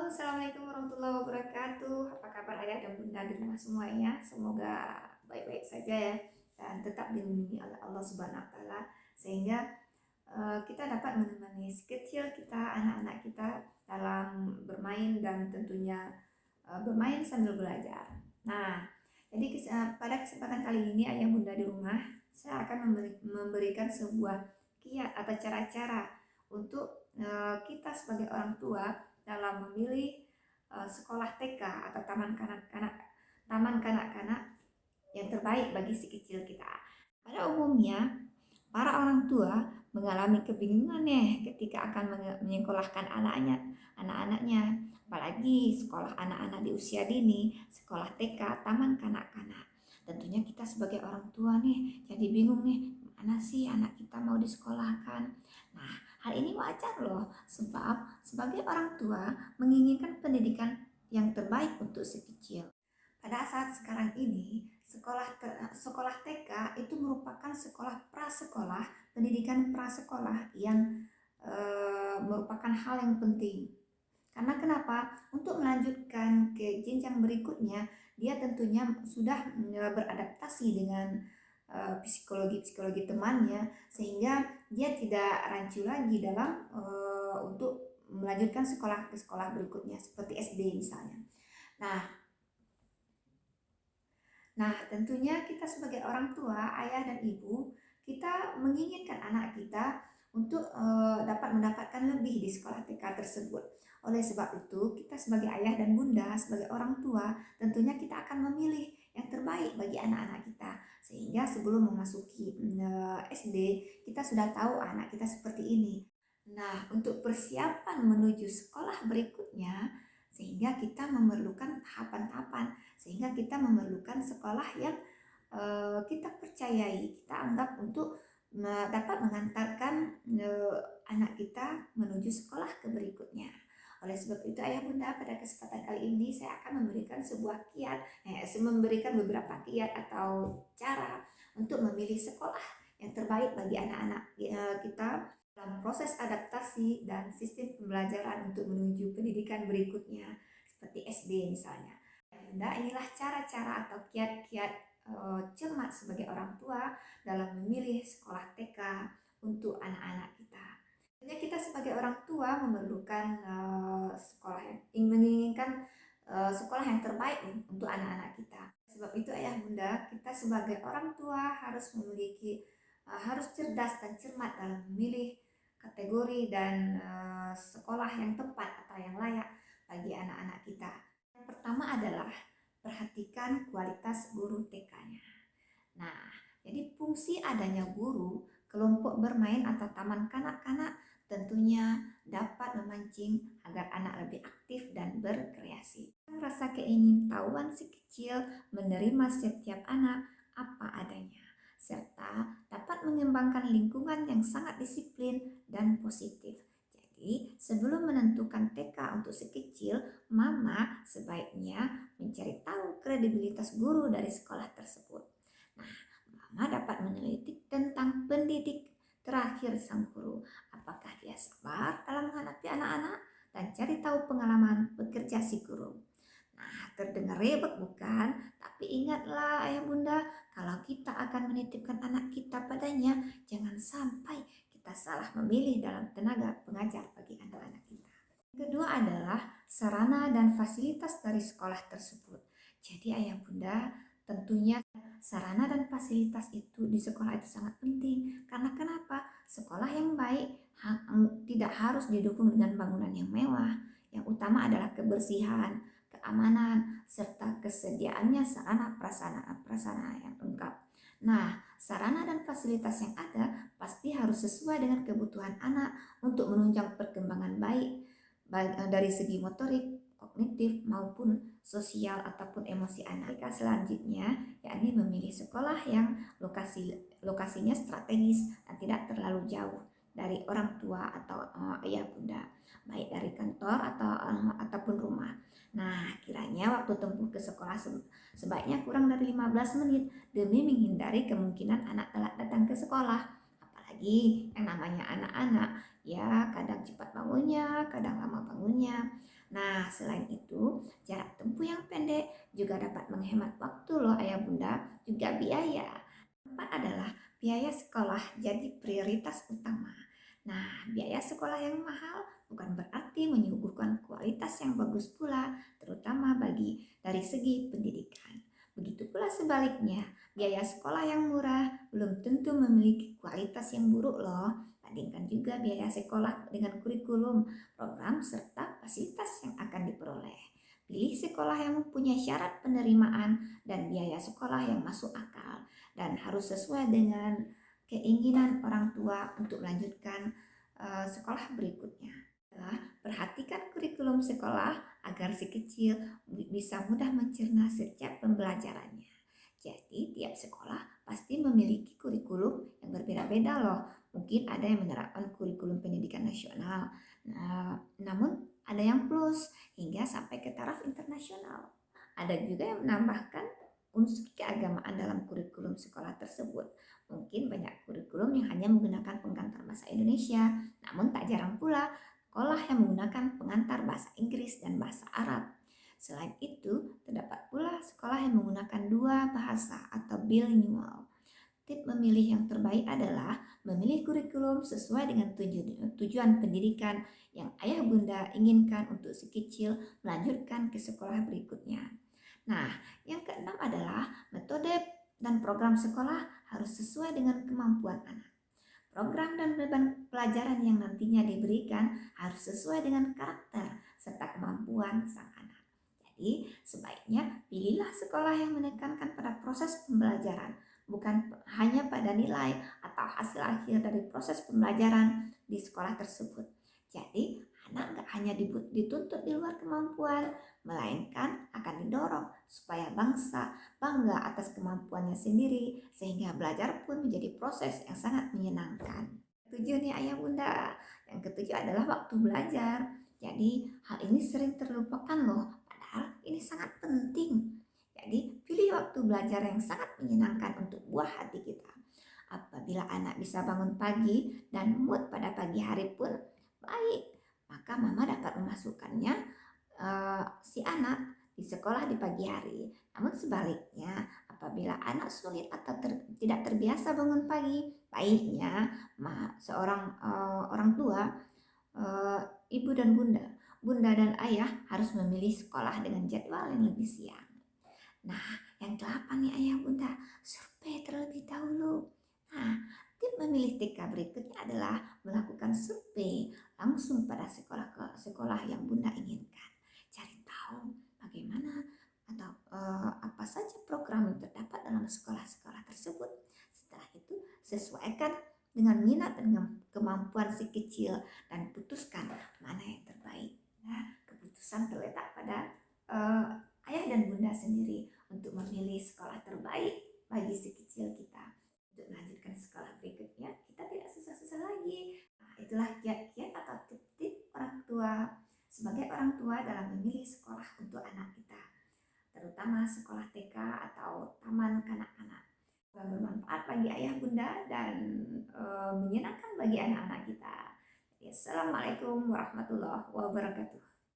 Halo, Assalamualaikum warahmatullahi wabarakatuh. Apa kabar ayah dan bunda di rumah semuanya? Semoga baik-baik saja ya dan tetap dilindungi oleh Allah Subhanahu wa taala sehingga kita dapat menemani si kecil kita, anak-anak kita dalam bermain dan tentunya bermain sambil belajar. Nah, jadi pada kesempatan kali ini ayah bunda di rumah, saya akan memberikan sebuah kiat atau cara-cara untuk kita sebagai orang tua dalam memilih sekolah TK atau taman kanak-kanak yang terbaik bagi si kecil kita. Pada umumnya, para orang tua mengalami kebingungan nih ketika akan menyekolahkan anak-anaknya, apalagi sekolah anak-anak di usia dini, sekolah TK, taman kanak-kanak. Tentunya kita sebagai orang tua nih jadi bingung nih, mana sih anak kita mau disekolahkan. Nah, hal ini wajar loh, sebab sebagai orang tua menginginkan pendidikan yang terbaik untuk si kecil. Pada saat sekarang ini, sekolah TK itu merupakan sekolah prasekolah, pendidikan prasekolah yang merupakan hal yang penting. Karena kenapa? Untuk melanjutkan ke jenjang berikutnya, dia tentunya sudah beradaptasi dengan psikologi-psikologi temannya, sehingga dia tidak rancu lagi dalam untuk melanjutkan sekolah ke sekolah berikutnya, seperti SD misalnya. Nah, tentunya kita sebagai orang tua, ayah dan ibu, kita menginginkan anak kita untuk dapat mendapatkan lebih di sekolah TK tersebut. Oleh sebab itu, kita sebagai ayah dan bunda, sebagai orang tua, tentunya kita akan memilih yang terbaik bagi anak-anak kita. Sehingga sebelum memasuki SD, kita sudah tahu anak kita seperti ini. Nah, untuk persiapan menuju sekolah berikutnya, sehingga kita memerlukan tahapan-tahapan, sehingga kita memerlukan sekolah yang kita percayai, kita anggap untuk dapat mengantarkan anak kita menuju sekolah ke berikutnya. Oleh sebab itu ayah bunda, pada kesempatan kali ini saya akan memberikan memberikan beberapa kiat atau cara untuk memilih sekolah yang terbaik bagi anak-anak kita dalam proses adaptasi dan sistem pembelajaran untuk menuju pendidikan berikutnya seperti SD misalnya. Bunda, inilah cara-cara atau kiat-kiat cermat sebagai orang tua dalam memilih sekolah TK untuk anak-anak kita. Tentunya kita sebagai orang tua memerlukan sekolah yang menginginkan sekolah yang terbaik untuk anak-anak kita. Sebab itu ayah bunda, kita sebagai orang tua harus harus cerdas dan cermat dalam memilih kategori dan sekolah yang tepat atau yang layak bagi anak-anak kita. Yang pertama adalah perhatikan kualitas guru TK-nya. Nah, jadi fungsi adanya guru, kelompok bermain atau taman kanak-kanak tentunya dapat memancing agar anak lebih aktif dan berkreasi. Rasa keingintahuan si kecil menerima setiap anak apa adanya, serta dapat mengembangkan lingkungan yang sangat disiplin dan positif. Jadi, sebelum menentukan TK untuk si kecil, mama sebaiknya mencari tahu kredibilitas guru dari sekolah tersebut. Nah, mama dapat meneliti tentang pendidik terakhir sang guru. Apakah dia sabar dalam menghadapi anak-anak dan cari tahu pengalaman bekerja si guru. Nah, terdengar ribet bukan? Tapi ingatlah ayah bunda, kalau kita akan menitipkan anak kita padanya, jangan sampai kita salah memilih dalam tenaga pengajar bagi anak-anak kita. Kedua adalah sarana dan fasilitas dari sekolah tersebut. Jadi ayah bunda, tentunya sarana dan fasilitas itu di sekolah itu sangat penting. Karena kenapa? Sekolah yang baik tidak harus didukung dengan bangunan yang mewah. Yang utama adalah kebersihan, keamanan, serta kesediaannya sarana prasarana yang lengkap. Nah, sarana dan fasilitas yang ada pasti harus sesuai dengan kebutuhan anak untuk menunjang perkembangan baik dari segi motorik, kognitif maupun sosial ataupun emosi anak. Selanjutnya, yakni memilih sekolah yang lokasinya strategis dan tidak terlalu jauh dari orang tua atau ayah bunda, baik dari kantor ataupun rumah. Nah, kiranya waktu tempuh ke sekolah sebaiknya kurang dari 15 menit demi menghindari kemungkinan anak telat datang ke sekolah. Apalagi yang namanya anak-anak, ya kadang cepat bangunnya, kadang lama bangunnya. Nah, selain itu, jarak tempuh yang pendek juga dapat menghemat waktu loh ayah bunda, juga biaya. Keempat adalah biaya sekolah jadi prioritas utama. Nah, biaya sekolah yang mahal bukan berarti menyuguhkan kualitas yang bagus pula, terutama dari segi pendidikan. Begitu pula sebaliknya, biaya sekolah yang murah belum tentu memiliki kualitas yang buruk loh. Bandingkan juga biaya sekolah dengan kurikulum, program, serta fasilitas yang akan diperoleh. Pilih sekolah yang mempunyai syarat penerimaan dan biaya sekolah yang masuk akal dan harus sesuai dengan keinginan orang tua untuk melanjutkan sekolah berikutnya. Perhatikan kurikulum sekolah agar si kecil bisa mudah mencerna setiap pembelajarannya. Jadi tiap sekolah pasti memiliki kurikulum yang berbeda-beda loh. Mungkin ada yang menerapkan kurikulum pendidikan nasional, namun ada yang plus hingga sampai ke taraf internasional. Ada juga yang menambahkan unsur keagamaan dalam kurikulum sekolah tersebut. Mungkin banyak kurikulum yang hanya menggunakan pengantar bahasa Indonesia, namun tak jarang pula sekolah yang menggunakan pengantar bahasa Inggris dan bahasa Arab. Selain itu, terdapat pula sekolah yang menggunakan dua bahasa atau bilingual. Tip memilih yang terbaik adalah memilih kurikulum sesuai dengan tujuan pendidikan yang ayah bunda inginkan untuk si kecil melanjutkan ke sekolah berikutnya. Nah, yang keenam adalah metode dan program sekolah harus sesuai dengan kemampuan anak. Program dan beban pelajaran yang nantinya diberikan harus sesuai dengan karakter serta kemampuan sang anak. Jadi, sebaiknya pilihlah sekolah yang menekankan pada proses pembelajaran, bukan hanya pada nilai atau hasil akhir dari proses pembelajaran di sekolah tersebut. Jadi, anak nggak hanya dituntut di luar kemampuan, melainkan akan didorong supaya bangga atas kemampuannya sendiri, sehingga belajar pun menjadi proses yang sangat menyenangkan. Ketujuh nih ayah bunda. Yang ketujuh adalah waktu belajar. Jadi hal ini sering terlupakan loh, padahal ini sangat penting. Jadi pilih waktu belajar yang sangat menyenangkan untuk buah hati kita. Apabila anak bisa bangun pagi dan mood pada pagi hari pun baik, maka mama dapat memasukkannya si anak di sekolah di pagi hari. Namun sebaliknya, apabila anak sulit atau tidak terbiasa bangun pagi, baiknya seorang orang tua, ibu dan bunda dan ayah harus memilih sekolah dengan jadwal yang lebih siang. Nah, yang ke-8 nih ayah bunda, survei terlebih dahulu. Nah, tip memilih TK berikutnya adalah melakukan survei langsung pada sekolah yang bunda inginkan. Cari tahu bagaimana atau apa saja program yang terdapat dalam sekolah-sekolah tersebut. Setelah itu, sesuaikan dengan minat dan kemampuan si kecil dan putuskan mana yang terbaik. Nah, keputusan terletak pada ayah dan bunda sendiri untuk memilih sekolah terbaik bagi si kecil kita. Untuk melanjutkan sekolah berikutnya, kita tidak susah-susah lagi. Nah, itulah kiat-kiat atau tip-tip orang tua sebagai orang tua dalam memilih sekolah untuk anak kita, terutama sekolah TK atau taman kanak-kanak. Bermanfaat bagi ayah bunda dan menyenangkan bagi anak-anak kita. Assalamualaikum warahmatullahi wabarakatuh.